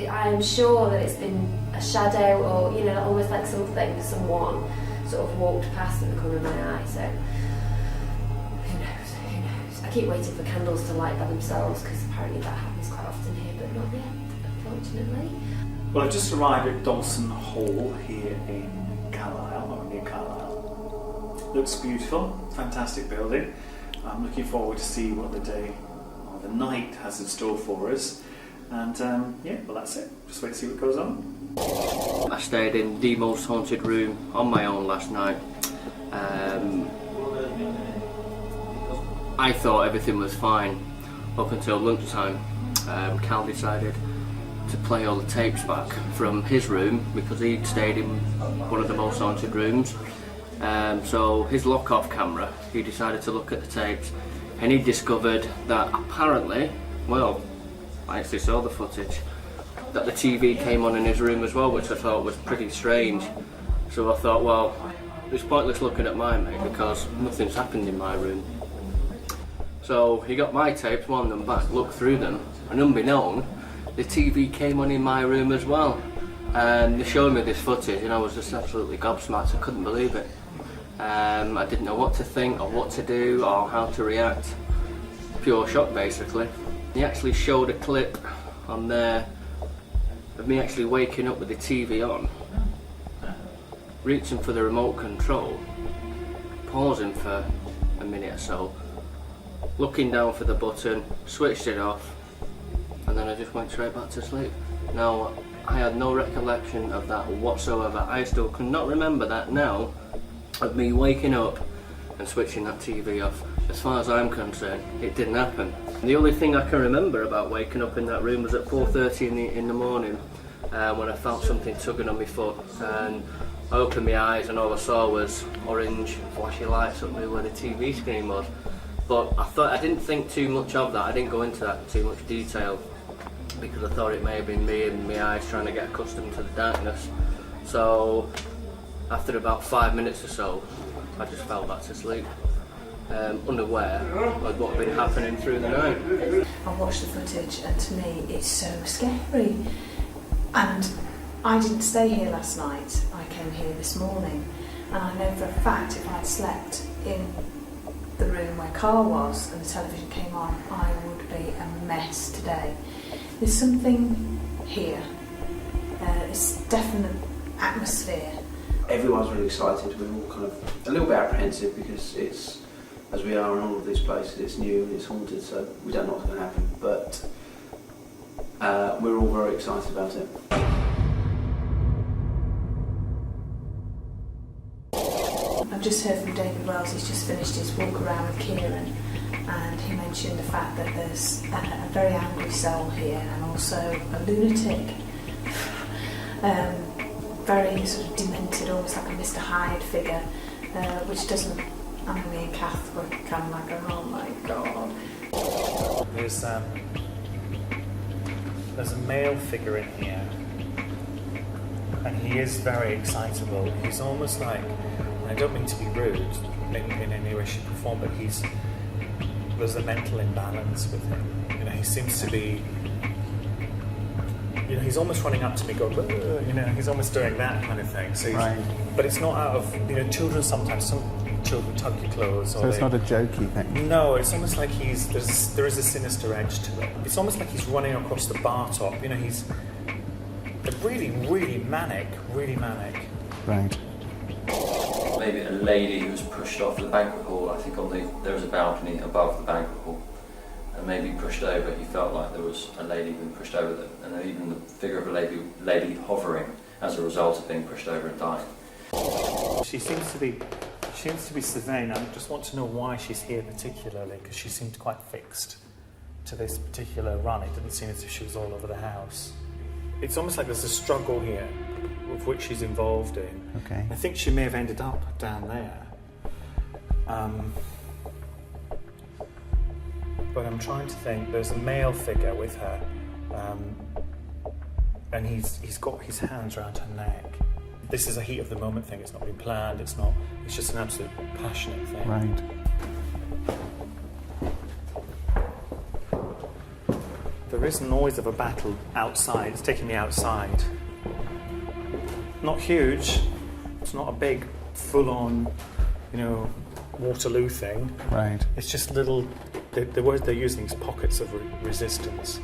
I'm sure that it's been a shadow, or you know, almost like someone sort of walked past in the corner of my eye. So who knows? Who knows? I keep waiting for candles to light by themselves, because apparently that happens quite often here, but not yet, unfortunately. Well, I've just arrived at Dalston Hall here in Carlisle, or near Carlisle. Looks beautiful, fantastic building. I'm looking forward to see what the day or the night has in store for us. And yeah, well that's it. Just wait to see what goes on. I stayed in the most haunted room on my own last night. I thought everything was fine up until lunchtime. Cal decided to play all the tapes back from his room because he'd stayed in one of the most haunted rooms. So his lock-off camera, he decided to look at the tapes, and he discovered that apparently, well, I actually saw the footage, that the TV came on in his room as well, which I thought was pretty strange. So I thought, well, it's pointless looking at mine, mate, because nothing's happened in my room. So he got my tapes, wound them back, looked through them, and unbeknown, the TV came on in my room as well. And they showed me this footage and I was just absolutely gobsmacked. I couldn't believe it. I didn't know what to think or what to do or how to react. Pure shock, basically. He actually showed a clip on there of me actually waking up with the TV on, reaching for the remote control, pausing for a minute or so, looking down for the button, switched it off, and then I just went straight back to sleep. Now, I had no recollection of that whatsoever. I still cannot remember that now, of me waking up and switching that TV off. As far as I'm concerned, it didn't happen. The only thing I can remember about waking up in that room was at 4:30 in the morning when I felt something tugging on my foot, and I opened my eyes and all I saw was orange flashy lights up near where the TV screen was. But I didn't think too much of that. I didn't go into that too much detail because I thought it may have been me and my eyes trying to get accustomed to the darkness. So after about 5 minutes or so, I just fell back to sleep, unaware of what had been happening through the night. I watched the footage and to me it's so scary. And I didn't stay here last night, I came here this morning, and I know for a fact if I'd slept in the room where Carl was and the television came on, I would be a mess today. There's something here, it's definite atmosphere. Everyone's really excited. We're all kind of a little bit apprehensive because it's, as we are in all of these places, it's new and it's haunted, so we don't know what's going to happen, but we're all very excited about it. I've just heard from David Wells, he's just finished his walk around with Kieran, and he mentioned the fact that there's a very angry soul here and also a lunatic. Very sort of demented, almost like a Mr. Hyde figure, which doesn't, I mean, me and Kath were kind of like, oh my god. There's a male figure in here, and he is very excitable. He's almost like, and I don't mean to be rude in any way, shape or form, but there's a mental imbalance with him. You know, he seems to be, you know, he's almost running up to me going, you know, he's almost doing that kind of thing. So right. But it's not out of, you know, children sometimes, some children tug your clothes. Or so it's not a jokey thing? No, it's almost like there is a sinister edge to it. It's almost like he's running across the bar top. You know, he's really, really manic, really manic. Right. Maybe a lady who was pushed off the banquet hall. I think there was a balcony above the banquet hall, and maybe pushed over. He felt like there was a lady being pushed over, and even the figure of a lady hovering as a result of being pushed over and dying. She seems to be surveying. I just want to know why she's here particularly, because she seemed quite fixed to this particular run. It didn't seem as if she was all over the house. It's almost like there's a struggle here with which she's involved in. Okay. I think she may have ended up down there. But I'm trying to think, there's a male figure with her, and he's got his hands around her neck. This is a heat of the moment thing, it's not been planned, it's just an absolute passionate thing. Right. There is noise of a battle outside. It's taking me outside. Not huge. It's not a big, full-on, Waterloo thing. Right. It's just little. The word they're using is pockets of resistance.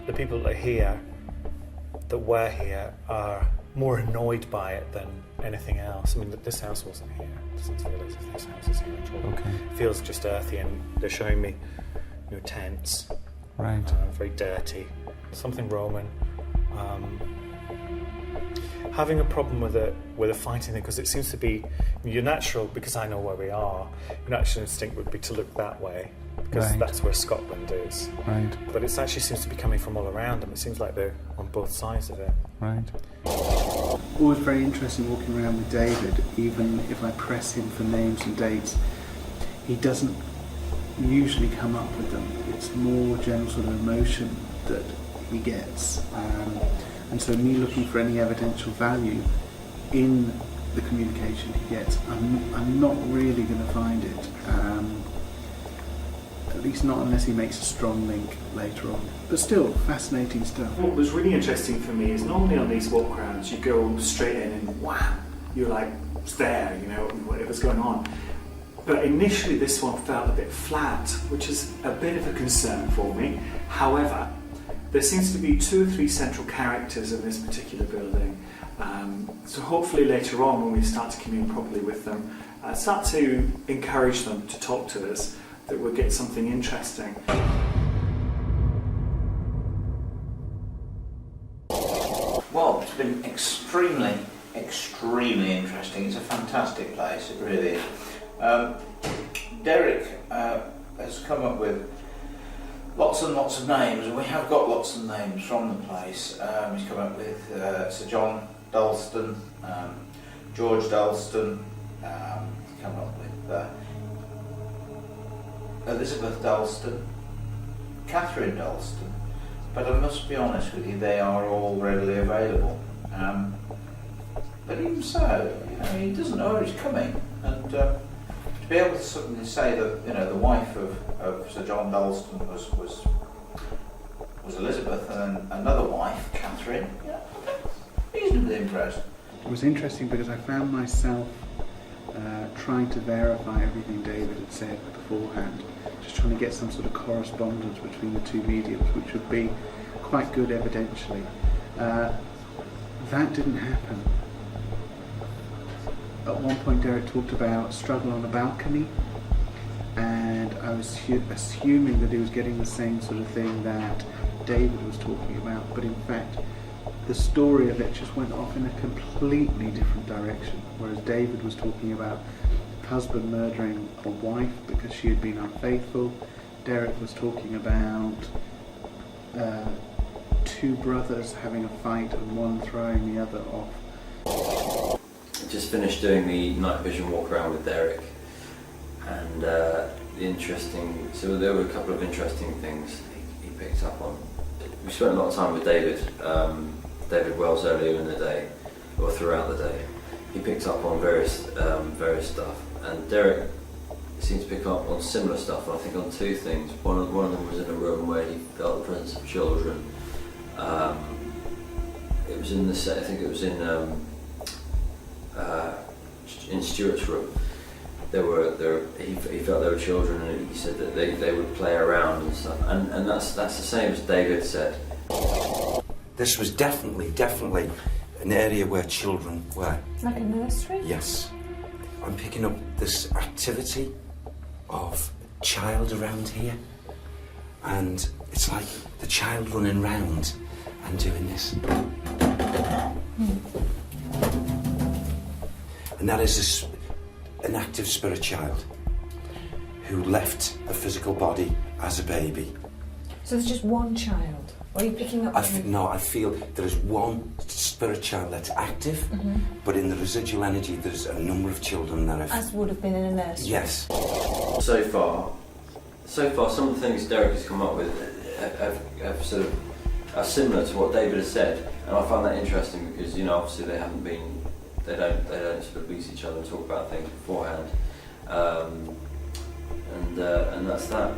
The people that were here, are more annoyed by it than anything else. I mean, this house wasn't here. It doesn't feel as if this house is here at all. Okay. It feels just earthy, and they're showing me, tents. Right. Very dirty. Something Roman. Having a problem with a fighting thing, because it seems to be your natural, because I know where we are, your natural instinct would be to look that way, because Right. that's where Scotland is. Right. But it actually seems to be coming from all around them. It seems like they're on both sides of it. Right. Always very interesting walking around with David. Even if I press him for names and dates, he doesn't usually come up with them. It's more general sort of emotion that he gets. And so me looking for any evidential value in the communication he gets, I'm not really going to find it. At least not unless he makes a strong link later on. But still, fascinating stuff. What was really interesting for me is normally on these walk rounds you go straight in and wham, you're like, it's there, whatever's going on. But initially this one felt a bit flat, which is a bit of a concern for me. However, there seems to be 2 or 3 central characters in this particular building. So hopefully later on, when we start to commune properly with them, start to encourage them to talk to us, that we'll get something interesting. Well, it's been extremely interesting. It's a fantastic place, it really is. Derek has come up with lots and lots of names, and we have got lots of names from the place. He's come up with Sir John Dalston, George Dalston, he's come up with Elizabeth Dalston, Catherine Dalston, but I must be honest with you, they are all readily available. But even so, he doesn't know where he's coming, and to be able to suddenly say that the wife of Sir John Dalston was Elizabeth, and then another wife, Catherine, reasonably impressed. It was interesting because I found myself trying to verify everything David had said beforehand, just trying to get some sort of correspondence between the two mediums, which would be quite good evidentially. That didn't happen. At one point Derek talked about struggle on a balcony, and I was assuming that he was getting the same sort of thing that David was talking about, but in fact the story of it just went off in a completely different direction. Whereas David was talking about husband murdering a wife because she had been unfaithful, Derek was talking about 2 brothers having a fight and one throwing the other off. Just finished doing the night vision walk around with Derek, and so there were a couple of interesting things he picked up on. We spent a lot of time with David Wells earlier in the day, or throughout the day. He picked up on various stuff, and Derek seemed to pick up on similar stuff. I think on 2 things. One of them was in a room where he felt the presence of children. It was in the set. I think it was in Stuart's room. He felt there were children, and he said that they would play around and stuff. And that's the same as David said. This was definitely an area where children were. Like a nursery? Yes. I'm picking up this activity of child around here, and it's like the child running round and doing this. And that is an active spirit child who left the physical body as a baby. So there's just one child? Or are you picking up... I feel there is one spirit child that's active, but in the residual energy there's a number of children that have... As would have been in a nursery? Yes. So far, some of the things Derek has come up with have sort of are similar to what David has said, and I find that interesting because obviously they don't sort of meet each other and talk about things beforehand, and that's that.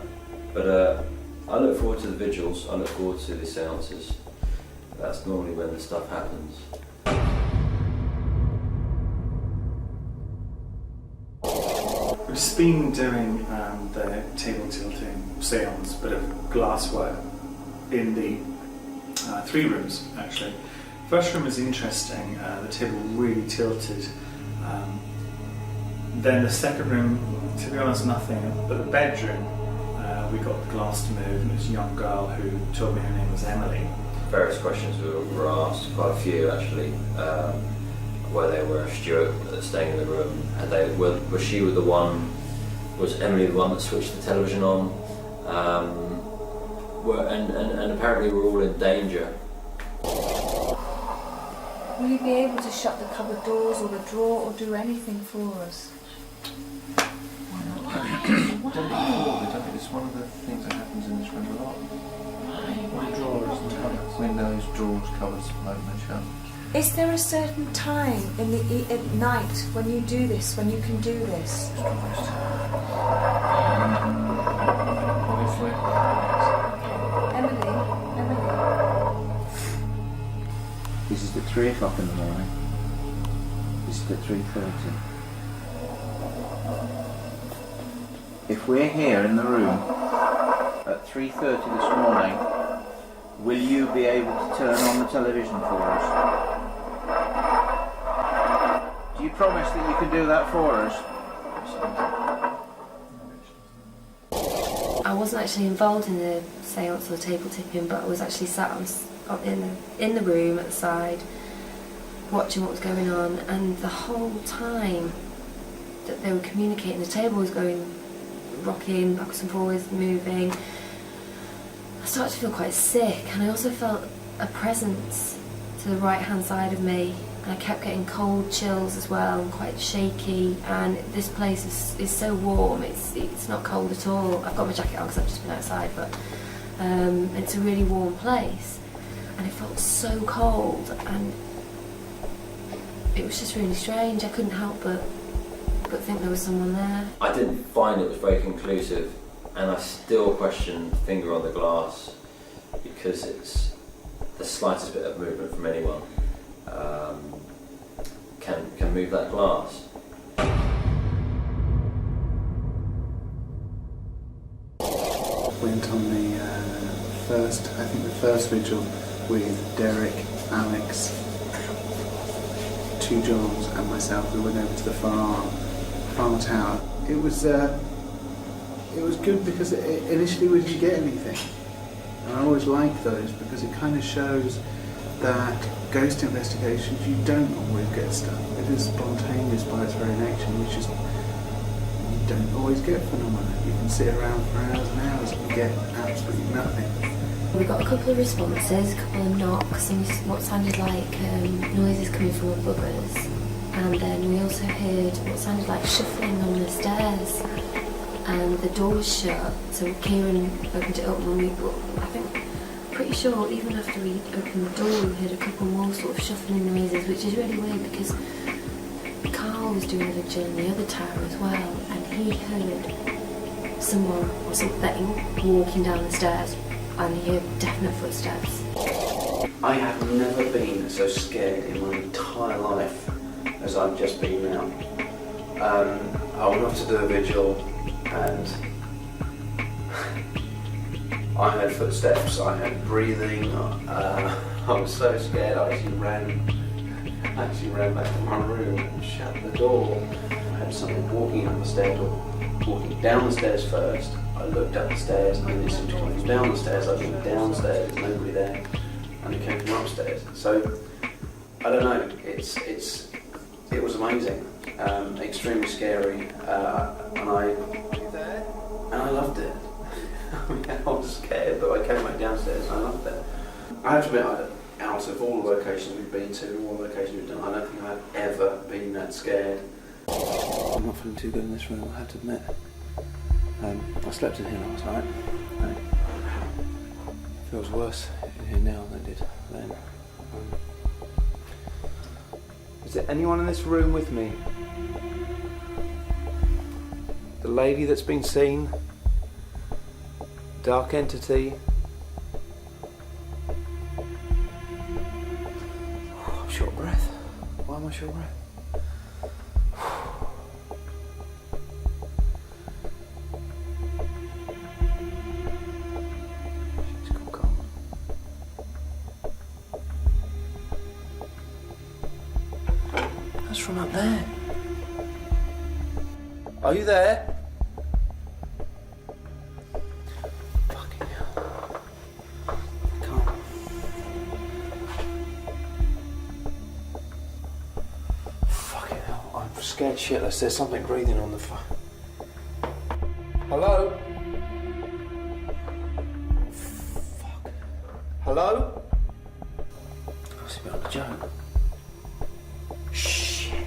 But I look forward to the vigils, I look forward to the seances. That's normally when the stuff happens. We've just been doing the table tilting seance, bit of glasswork in the 3 rooms actually. First room is interesting, the table really tilted. Then the second room, to be honest, nothing, but the bedroom, we got the glass to move, and it was a young girl who told me her name was Emily. Various questions were asked, quite a few actually, where they were Stuart staying in the room, and they was Emily the one that switched the television on, and apparently we're all in danger. Will you be able to shut the cupboard doors or the drawer or do anything for us? Don't be bored. I think it's one of the things that happens in this room a lot. Drawers and cupboards. Windows, drawers, cupboards, open and shut. Is there a certain time at night when you do this, when you can do this? Obviously. Emily. This is at 3 o'clock in the morning. This is at 3:30. If we're here in the room at 3:30 this morning, will you be able to turn on the television for us? Do you promise that you can do that for us? I wasn't actually involved in the seance or table tipping, but I was actually sat in the room at the side, watching what was going on, and the whole time that they were communicating, the table was rocking backwards and forwards, moving. I started to feel quite sick, and I also felt a presence to the right hand side of me, and I kept getting cold chills as well, and quite shaky. And this place is so warm, it's not cold at all. I've got my jacket on because I've just been outside, but it's a really warm place, and it felt so cold, and it was just really strange. I couldn't help but think there was someone there. I didn't find it was very conclusive, and I still question finger on the glass, because it's the slightest bit of movement from anyone can move that glass. Went on the first vigil with Derek, Alex, 2 Johns and myself. We went over to the farm tower. It was good because initially we didn't get anything. And I always like those because it kind of shows that ghost investigations, you don't always get stuff. It is spontaneous by its very nature. You don't always get phenomena. You can sit around for hours and hours and get absolutely nothing. We got a couple of responses, a couple of knocks, and what sounded like noises coming from above us. And then we also heard what sounded like shuffling on the stairs. And the door was shut, so Kieran opened it up when pretty sure even after we opened the door we heard a couple more sort of shuffling noises, which is really weird because Carl was doing a vigil in the other tower as well, and he heard someone or something walking down the stairs, and he heard definite footsteps. I have never been so scared in my entire life as I've just been now. I went off to do a vigil and I heard footsteps, I heard breathing, I was so scared I actually ran back to my room and shut the door. I heard someone walking up the stairs, or walking down the stairs first. I looked up the stairs and then it seemed to come down the stairs. I went downstairs, there's nobody there, and it came from upstairs. So, I don't know, it was amazing, extremely scary, and I loved it. I was scared, but I came back downstairs and I loved it. I have to admit, out of all the locations we've been to, all the locations we've done, I don't think I've ever been that scared. I'm not feeling too good in this room, I have to admit. I slept in here last night, and it feels worse in here now than it did then. Is there anyone in this room with me? The lady that's been seen? Dark entity. I'm short of breath. Why am I short of breath? She's gone cold. That's from up there. Are you there? Fucking hell. Can't. Fucking hell. I'm scared shitless. There's something breathing on the phone. Hello? Fuck. Hello? I must be on a joke. Shit.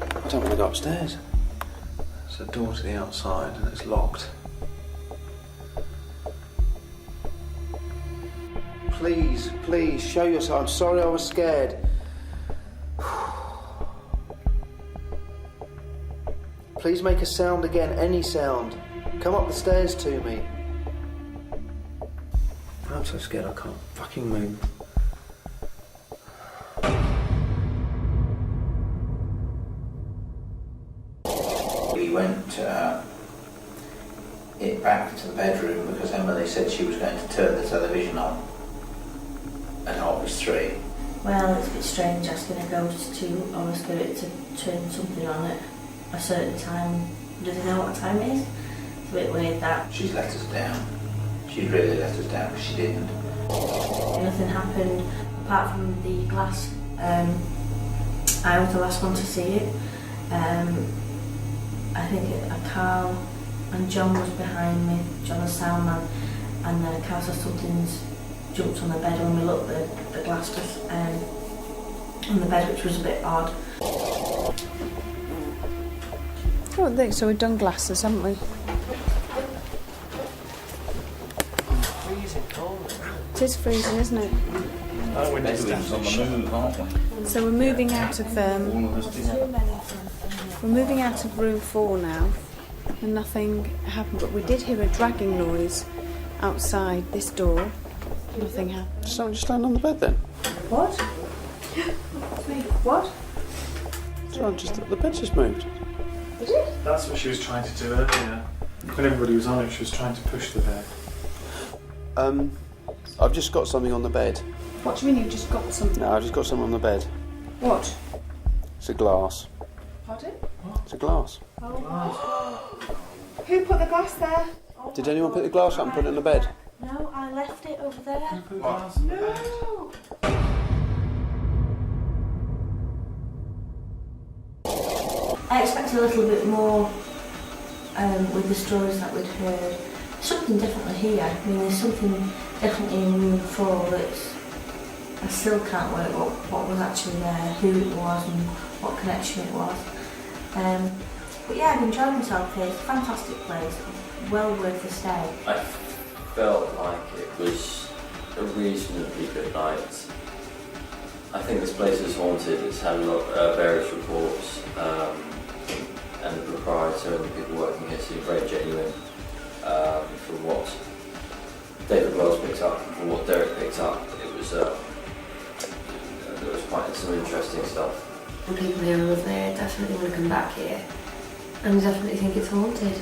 I don't want to go upstairs. There's a door to the outside and it's locked. Please, please, show yourself. I'm sorry I was scared. Please make a sound again, any sound. Come up the stairs to me. I'm so scared I can't fucking move. We went back to the bedroom because Emily said she was going to turn the television on at 3:30. Well, it's a bit strange asking a ghost to or a spirit to turn something on at a certain time. Does he know what time it is? It's a bit weird that. She's let us down. She's really let us down because she didn't. Nothing happened apart from the glass. I was the last one to see it. I think Carl and John was behind me, John the sound man, and Carl said something's jumped on the bed. When we looked, the glass was on the bed, which was a bit odd. I don't think so. We've done glasses, haven't we? Freezing cold. It is freezing, isn't it? Oh, we're next on the move, aren't we? So we're moving out of we're moving out of room 4 now, and nothing happened. But we did hear a dragging noise outside this door. Nothing happened. Someone just laying on the bed then? What? What? Someone just, the bed just moved. Did it? That's what she was trying to do earlier. When everybody was on it, she was trying to push the bed. I've just got something on the bed. What do you mean you've just got something? No, I've just got something on the bed. What? It's a glass. Pardon? It's a glass. Who put the glass there? Did anyone pick the glass up and put it on the bed? No, I left it over there. No! I expected a little bit more with the stories that we'd heard. Something definitely here. I mean, there's something definitely in room 4 that's. I still can't work out what was actually there, who it was, and what connection it was. But yeah, I've enjoyed myself here. It's a fantastic place. Well worth the stay. I felt like it was a reasonably good night. I think this place is haunted. It's had a lot of various reports, and the proprietor and the people working here seem very genuine. From what David Wells picked up, from what Derek picked up, it was there was quite some interesting stuff. The people here are lovely. I definitely want to come back here, and I definitely think it's haunted.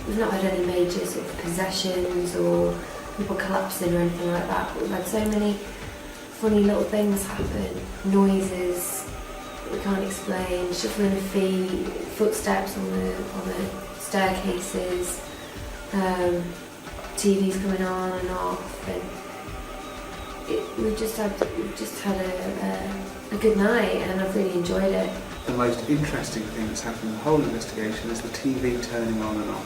We've not had any major sort of possessions or people collapsing or anything like that, but we've had so many funny little things happen, noises that we can't explain, shuffling of feet, footsteps on the staircases, TVs coming on and off, and we've just had a good night, and I've really enjoyed it. The most interesting thing that's happened in the whole investigation is the TV turning on and off,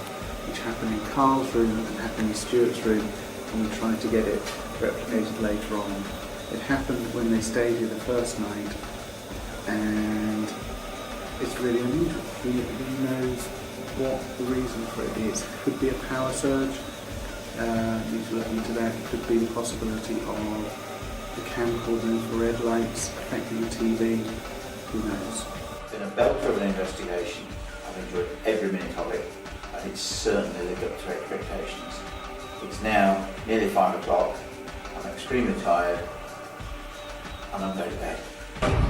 which happened in Carl's room and happened in Stuart's room, and we're trying to get it replicated later on. It happened when they stayed here the first night, and it's really unusual. Who knows what the reason for it is? It could be a power surge. Need to look into that. It could be the possibility of the chemicals and infrared lights affecting the TV. Who knows? It's been a belter of an investigation. I've enjoyed every minute of it. and it's certainly lived up to expectations. It's now nearly 5 o'clock, I'm extremely tired, and I'm going to bed.